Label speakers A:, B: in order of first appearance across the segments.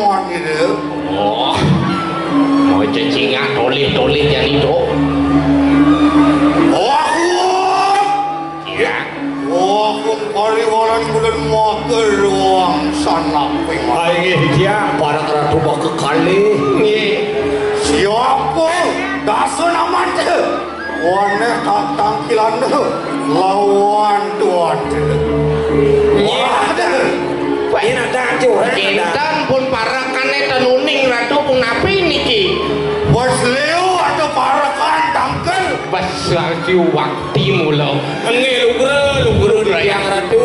A: pesamuan itu.
B: Oh, mau cacingnya tolit yang itu. Ya.
A: Aku pariwaran bulan mau ke ruang sana pengen.
C: Ayo dia para ratu mau ke kali.
A: Siapa? Dasar nama tu. Warna tak tampilan tu. Lawan tuan tu. Wah tu.
C: Ini ada aja.
B: Kintan pun para kaneta nuning ratu pun apa ini ki?
A: Bos Leo atau para kandangkan?
B: Pasal si waktu mula.
C: Lugre tiang ratu.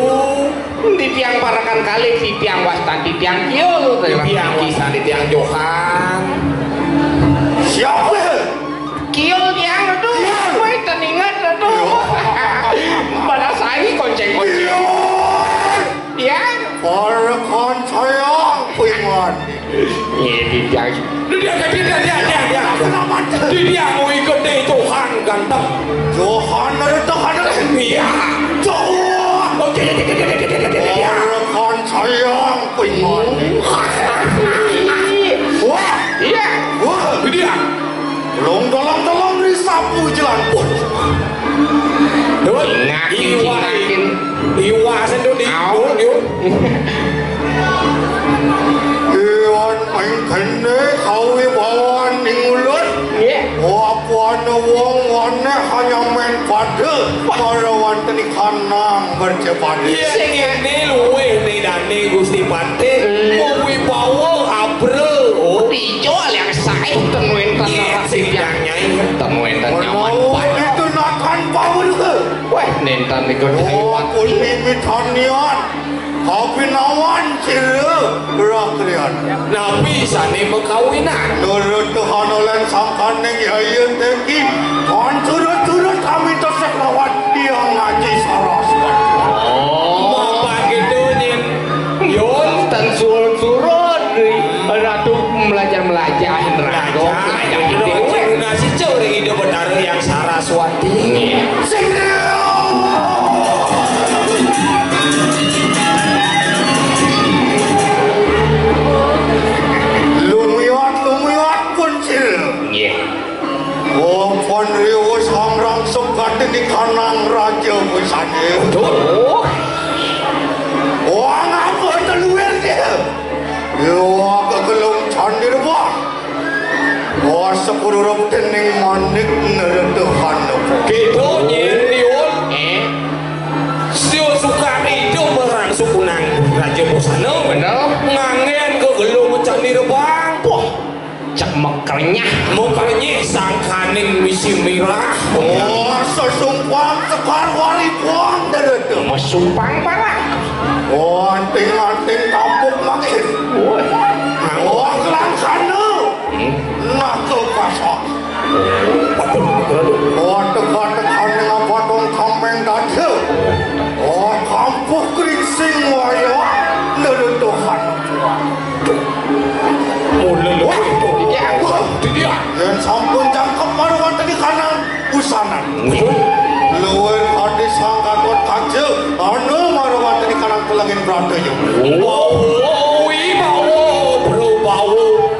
B: Di tiang parakan kali si tiang wastan di tiang kiol.
C: Tiang kisah di tiang Johan.
A: Siapa?
B: Kiol tiang ratu. Woi teningat ratu. Pada saya konceng-konceng. Ya.
A: Para kan sayang pengen.
B: Di tiang.
C: Dia mau ikut deh Johan ganteng.
A: Johan ada Tuhan ada.
C: Iya.
A: Johan.
C: Oke.
A: Para kan sayang pengen. Wah.
B: Iya.
A: Wah.
C: Dia.
A: Dalam disapu jalan pun.
B: Ngakin.
C: Iwa sendiri.
A: Iwan main kene kau ibawan ningulut. Wapuan wong wane hanya main pada parawan teni kanang bercepat.
C: Sing ini luwe nih dani Gusti Patih. Luwe bawa abre. Oh,
B: Dijual yang saya temuin
C: sing yang nyai.
B: temuin nyaman.
A: Itu nakan bau juga.
B: Wah, nentan ikut hewan.
A: Kulimi tanian. Kau pinawan cira rakyat.
C: Nabi sani perkawinan.
A: Nurut Tuhan oleh sangkan yang ayat tinggi. Kan turut-turut kami terseklawat dia ngaji saraswan.
C: Oh, apa gitu nyin?
B: Yon tan surut ratu belajar ratu
C: ngasih curi hidup benar yang Saraswati.
A: Lumiat pun cil. Pon riwa samrang sekat di kanang raja besane. Wang apa teluir dia? Dia kegelung candi rebah. Wah sepuluh rep tening manik neretuhan apa?
C: Gitu nyin Yun. Sio suka itu merang sukunang raja busana.
B: Bener.
C: Ngangen kegelung candi rebang. Wah,
B: cak mekernya
C: mukanya sangkaning misi mirah.
A: Oh sesumpang sekar wali puang neretuh.
B: mesumpang parah.
A: Oh anting kampung makin. Oh kelangkana. Nak ke pasar. Oh tekan dengan potong kambing dada. Oh kampung keringsing waya. Neretuhan. Dan sampun jangkep maruan tadi kanan usanan. Luar hadis sangkatot kaca. Anu maruan tadi kanan pelangin berada je.
C: Bau,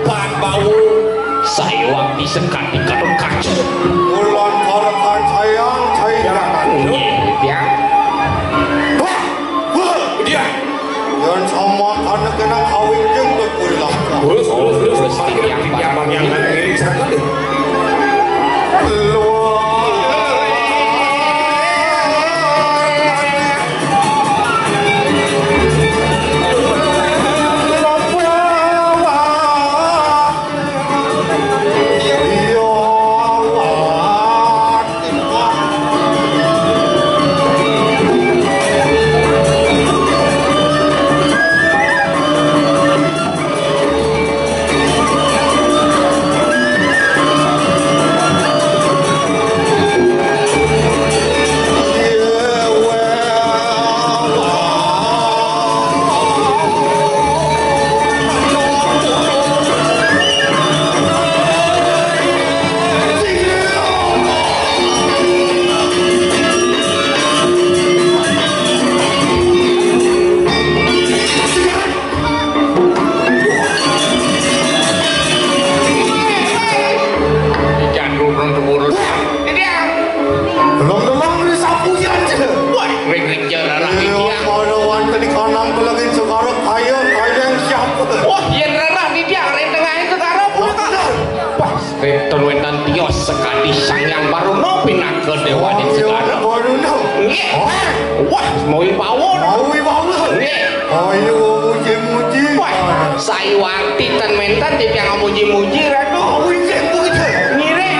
C: ban bau.
B: Saya waktu sekat di kadang kaca.
A: Bulan parakan sayang jangan.
B: Ya.
A: Wah,
C: Dia.
A: dan sama karena kena kawin jenggot pulang.
C: Terus yang ngiring sangat deh.
B: kedewa di sekarang. Nggih. Wah, mau pawon. Nggih.
A: Ayo muji-muji.
B: Wah, sayuarti ten menten tiang muji-muji ratu. Ngiring.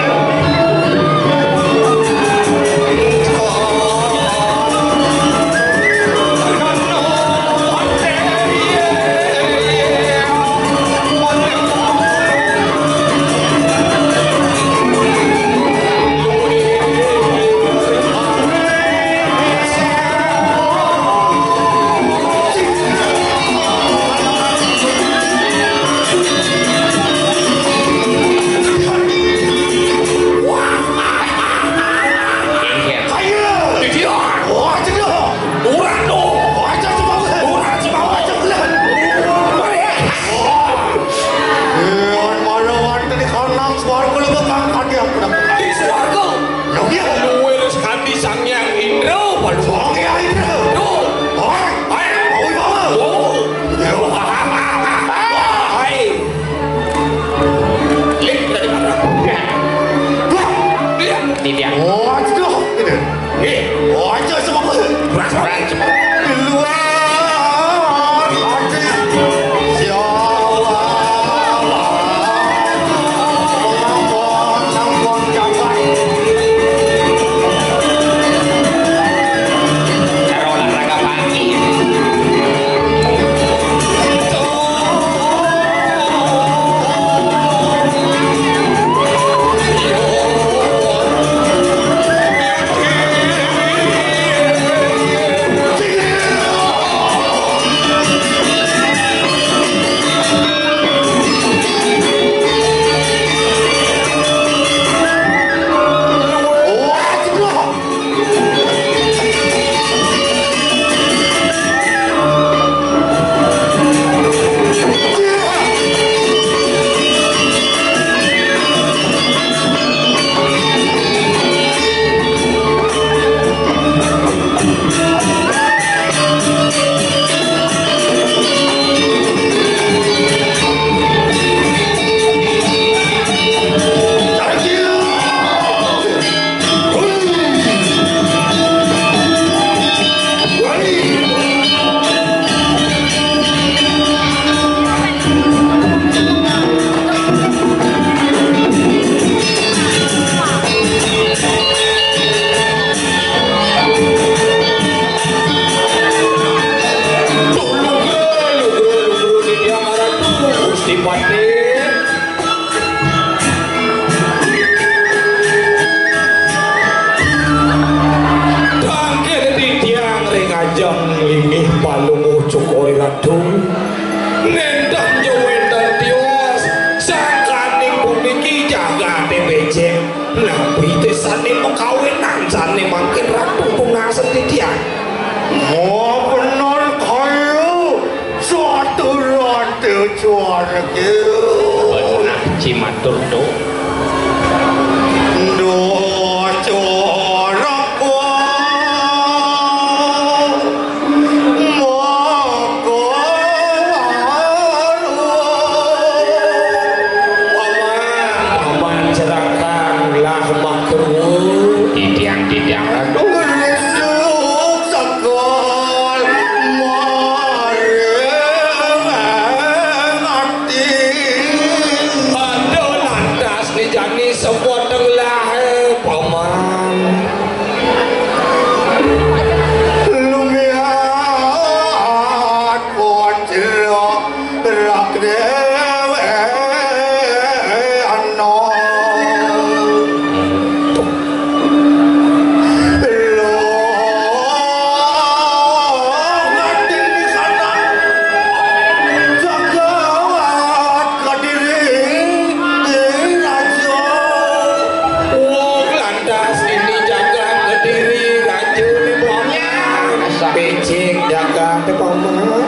A: Becek jagat paman.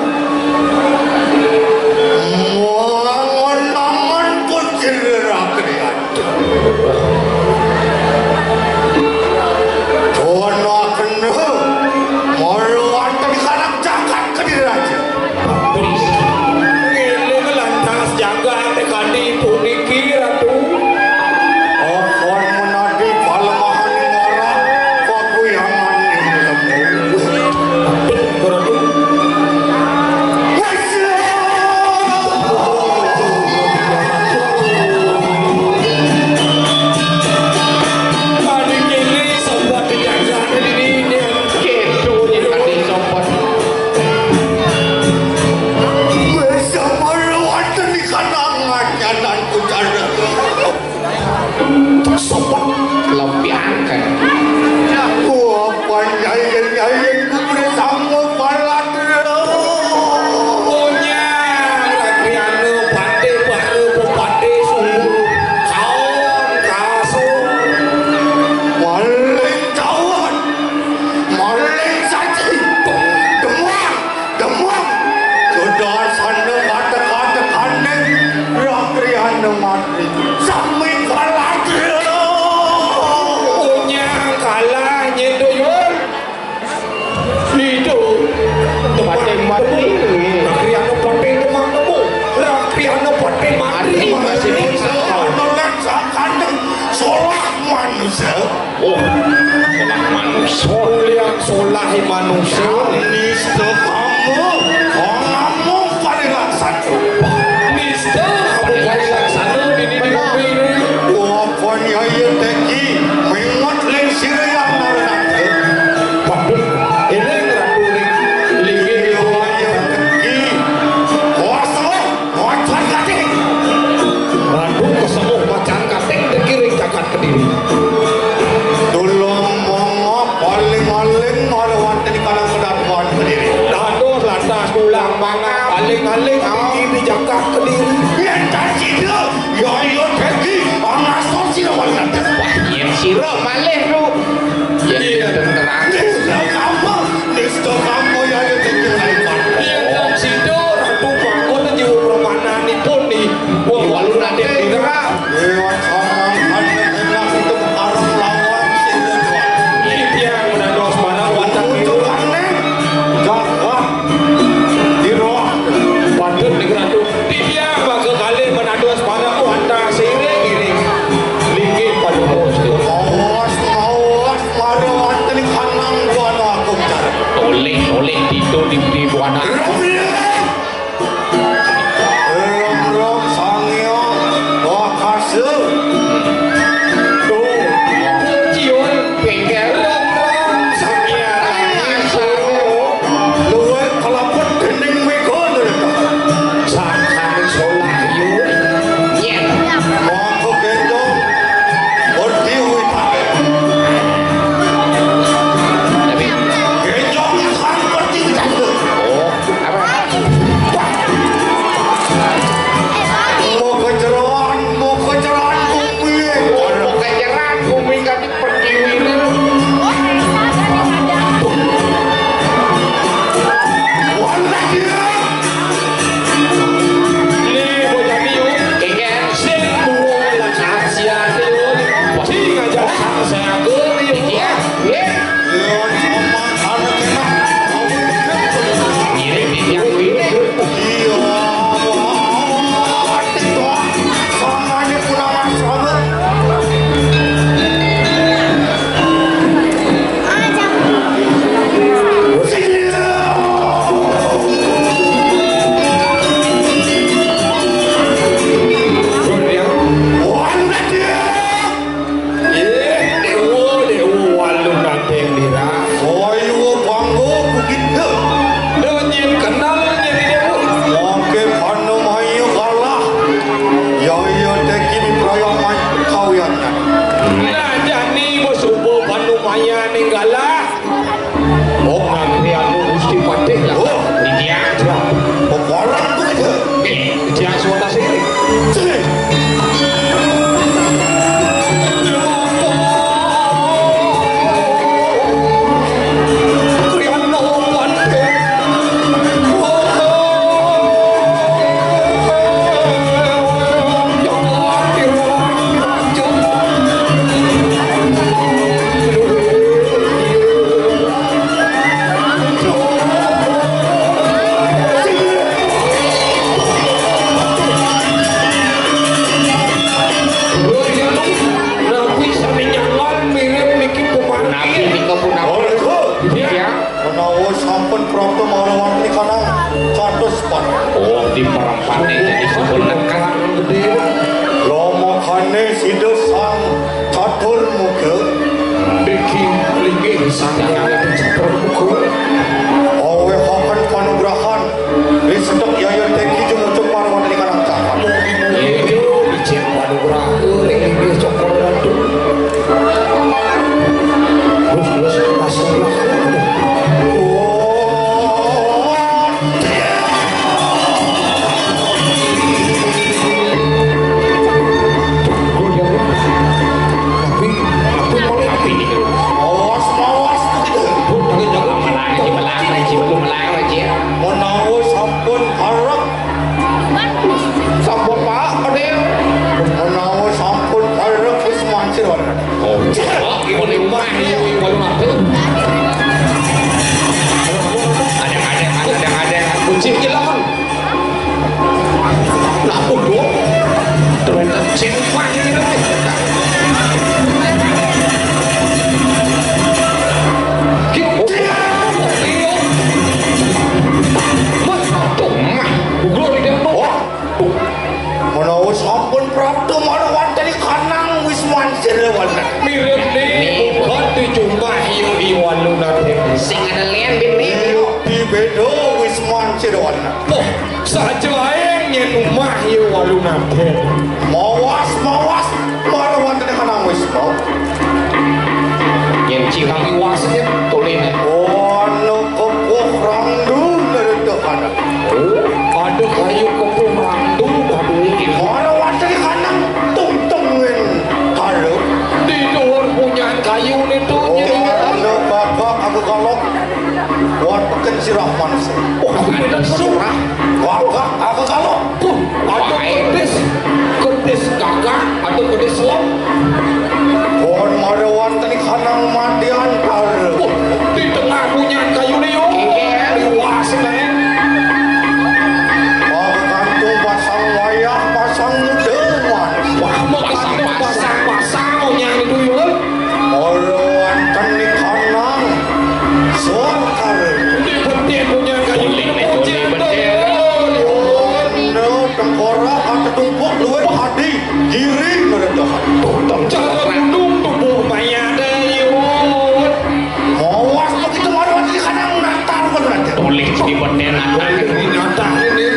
C: sobat
B: lempiangkan
A: Gua panjang-panjang ku bersama paladro.
C: punya rakyatnya pade baru pepade sungguh kawan kasut
A: Maling cawan, maling saji, demam. Sudah sana kata-kata kandeng, rakyat mati sampai paladro.
C: punya kalah nyedoyon itu
B: Pade mati.
C: rakyatnya pade demam nemu rakyatnya pade mati
B: Mati masih bisa.
A: Menolak kandeng, solah manusia.
B: Oh, solah manusia.
C: mulia solahi manusia
A: Nista kamu, kamu pada satu.
C: nista kamu kali laksana ini di bumi
A: Wapanya ya teki, mengat leng sirayang narante.
C: waduh ini ngeratu lagi
A: Ya teki, kuasa, kuasa kati.
C: waduh kesemua macan katek terkiri jagat kediri
A: Tolong mengap paling-paling marawan tadi kalang kedapuan berdiri.
C: dados lantas pulang manga aling-aling di jagat kediri
A: Yang tadi dia, ya teki, anak sosial narante.
B: Wah, yang siro malih lu. Ya, tenterang.
A: Nista kamu ya teki laipan.
C: yang situ ratu bangun jiwa permananipun nih wah walu nanti dirah
A: Dewan sama kandeng enak itu arang lawan sinetron.
C: ini yang menados mana wadah itu
A: Tujuannya jagat dirah.
C: waduh nih ratu dia bakal kali menados mana wadah seiring iring linggih pada bos
A: Awas marawan tadi kanang buana aku bicara.
B: Oleh itu di buana.
A: Rom sangyo wakase.
C: tuh cion
B: Bengkel.
A: Luwe kelaput dening mego derita.
C: Sang solah yuk
B: Nyet.
A: Aku gendong berdi witake.
B: Tapi
A: Gendong kan berdi witake.
B: oh, apa?
A: Mau kecerahan bumi.
B: Oh, kejeran bumi kan pertiwi.
A: Wanda dia.
C: nih bocah yuk
B: Bengkel.
C: sing bulan saksian yuk sing ngajak saya ke yuk
B: Ya, ya.
A: Leon sama anak-anak.
B: Ngirim di tiang ini.
A: Iya, itu samanya pulang sama. Wanda dia.
C: dewo walu nateng dirah
A: Ayo banggo begitu.
C: nyen kenal nyeri dewo
A: Oke, panu mayu kalah. Ya teki di perayaan kawiannya.
C: nah jani bos ubo panu maya ninggalah oh nanti anu gusti patih lah
A: Oh,
B: Di tiang.
A: orang begitu.
C: dia suara sini
A: Cek.
B: Nabi di kebun apa?
A: Oleh itu,
B: Di tiang.
A: menawa sampun prapta marawan ini kanang catus pan.
B: Oh, di perempatan jadi sebenarnya.
A: Lomo kane sida sang catur muka.
C: bikin linggih sangat terbuka
A: Awe hakan panugrahan. Di sedek yaya teki jumucuk marawan ini kanang capan.
C: itu dicek panugrah linggih coklat Cik jalan. Lapor dong. Ternyata cempak ini nanti.
A: Menawa sampun prapta marawan tadi kanang wisman sirawana.
C: Mirip nih, bukan dijumpai yang di walu nanti.
B: Sing ada lian bini.
A: Di bedo wisman sirawana.
C: Oh, saja yang rumah yang walu nanti.
A: Mawas marawan tadi kanang wisman.
B: Yang cikang iwasnya tulinnya.
A: Oh, no kepoh rangdu dari dekana.
C: Oh, ada kayu kepoh randu.
A: Marawan tadi kanang tungtungin kalau.
C: Di luar punya kayu itu.
A: Oh, no bapak aku kalau buat peken sirah manusia.
C: Oh, ada surah.
A: Bapak aku kalau.
C: Ada kedis gagak atau kedis selam.
A: Pohon marawan tadi kanang madian kalau.
C: Di tengah punya kayu nih yo. Luas nih.
A: Gantung pasang wayah, pasang mudewan.
C: Wah, pasang yang itu yo.
A: Marawan tadi kanang sekar.
C: Di betin punya kayu ini.
A: Tengkorak atau tumpuk luwih hadi giring meredahan.
C: Cara duduk tubuh maya ada yo.
A: Mawas begitu marawan tadi kanang natar bener.
B: Tulis di bendera.
C: Ini nyata ini.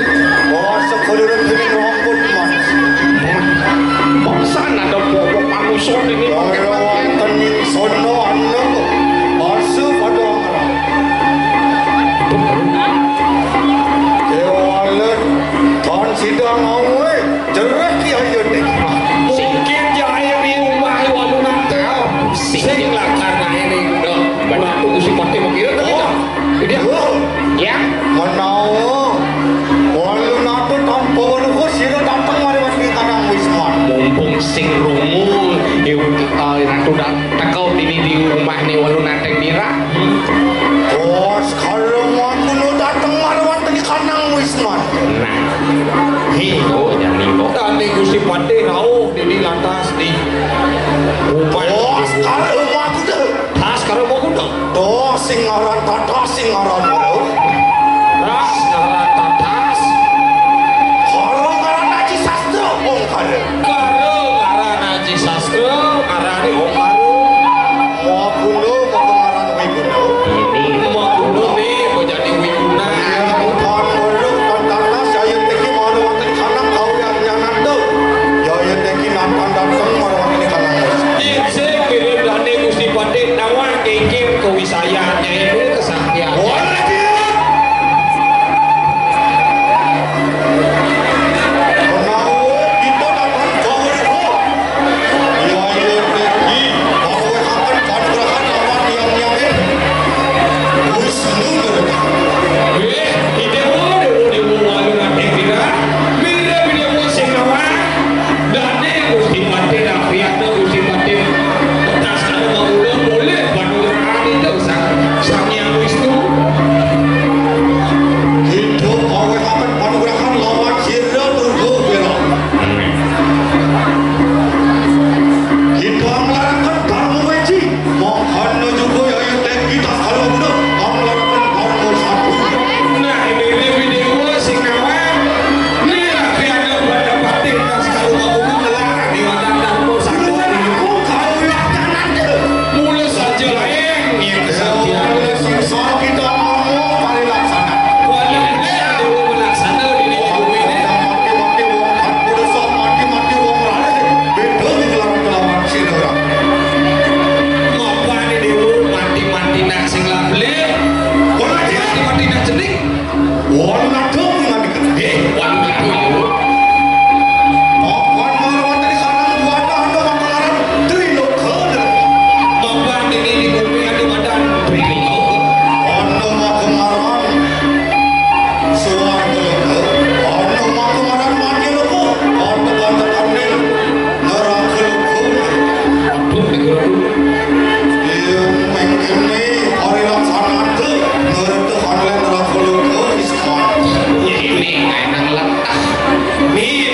A: Oh, sekalian gini rambut mas.
B: Bangsan ada bobok manusia ini.
A: Marawan tadi sono anak asuh pada orang. Kewalet tan sidang awe jerek ki ayeun deh.
C: Singkir jaya di rumah walu nanti. Sing lah karena ini udah banyak si Patih mau kira kan? Dia
B: Ya.
A: Menawa walu natu tanpa walu sira datang mari di kanang wisman.
B: Mumpung sing rungu ratu takau di rumah nih walu nateng dirah.
A: Oh, sekarang aku nu datang mari di kanang wisman.
B: Nah, itu jadi kok.
C: tadi Gusti Patih rauh di lantas di rumah.
A: Oh, sekarang aku dah.
C: Taskara mau kuda.
A: Toh singaran tata singaran walu.
C: Ras ngaran tatas.
A: Kalau ngaran aji sastra wong kare.
C: Karo ngaran Haji Sastra, ngaran Om Baru.
A: Mau kulo mau ngaran wibuna.
B: Ini
C: Mau kudu nih mau jadi wibuna.
A: Kan walu tantana saya teki maru wonten kanang kau yang nyanan tuh. Ya ya teki natan datang maru wonten kanang wisman.
C: Jinse kirim dani Gusti Patih nawang kengking kewisayaannya ini kesaktian.
A: Boleh dia.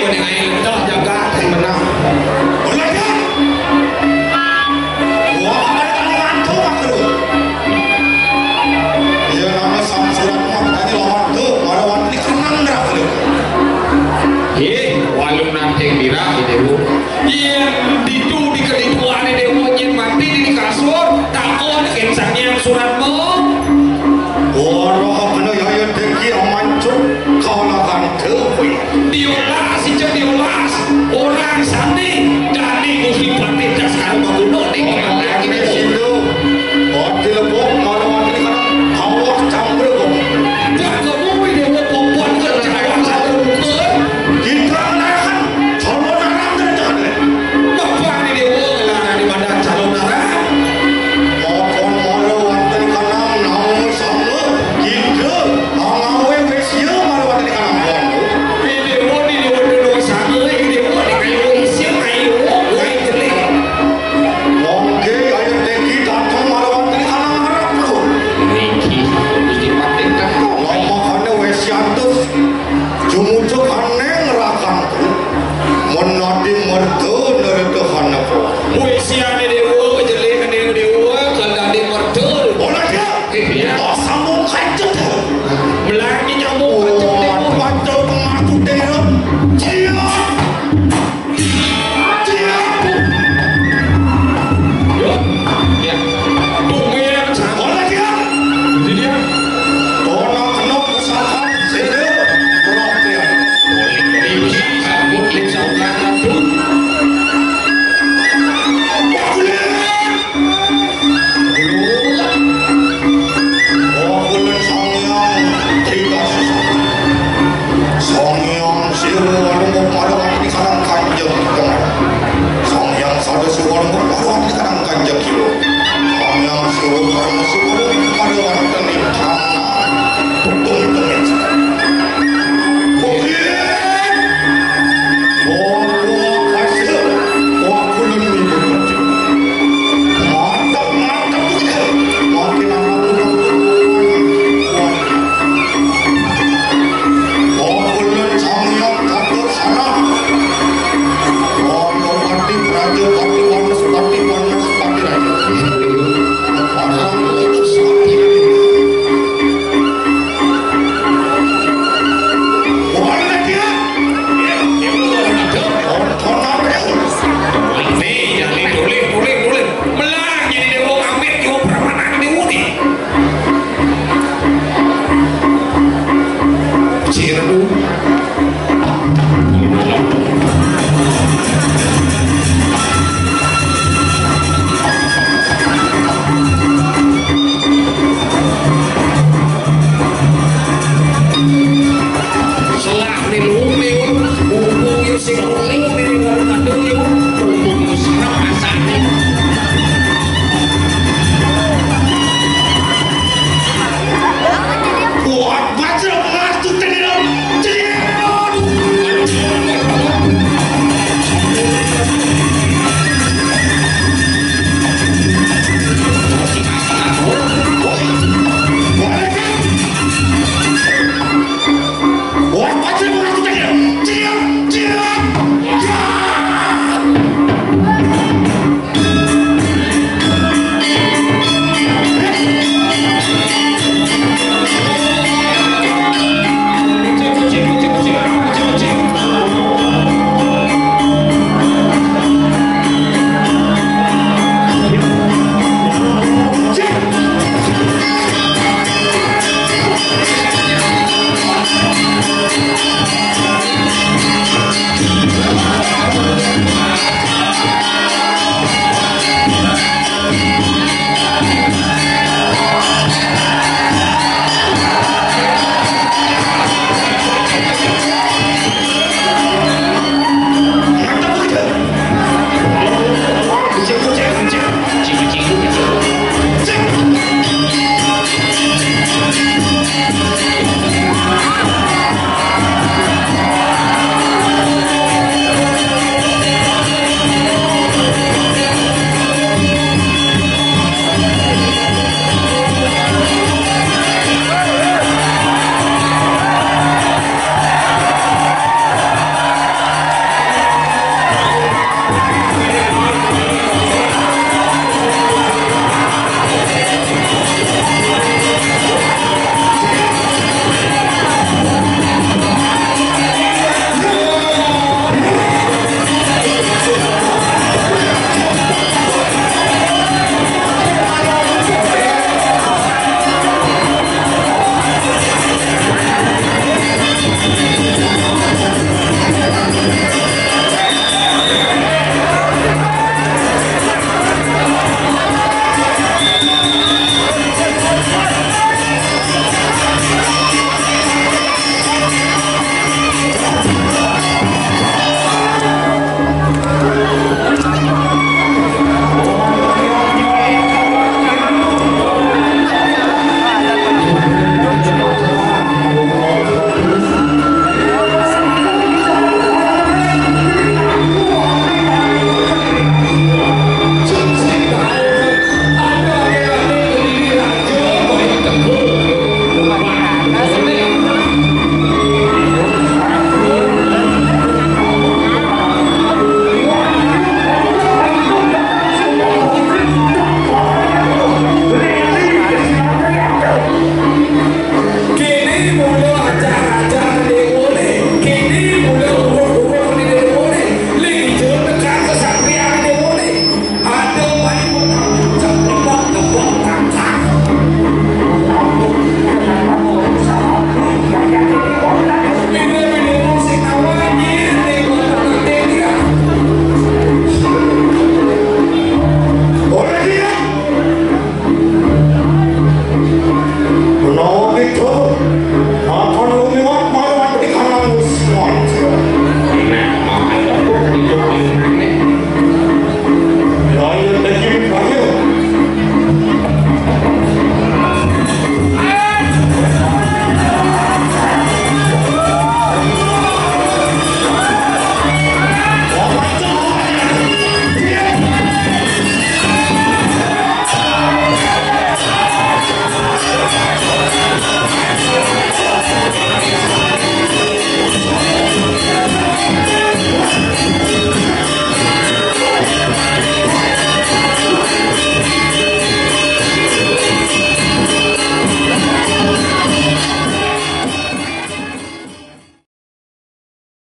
C: geuning aing teh jagat
B: menang
A: Belajar. Wah, ada ngantuk aku. Iya nama sam surat mah tadi lawan tuh, marawan di kanang dah aku.
B: walu nateng dirah gitu
C: iya ditu di kedituan ini monyet mati di kasur takon kencangnya surat mau
A: Orang mana yang dengki amancuk kau lakukan terus.
C: diolas cek diolas orang sani dari Gusti Patih Taskara Maguna nih
A: Ini situ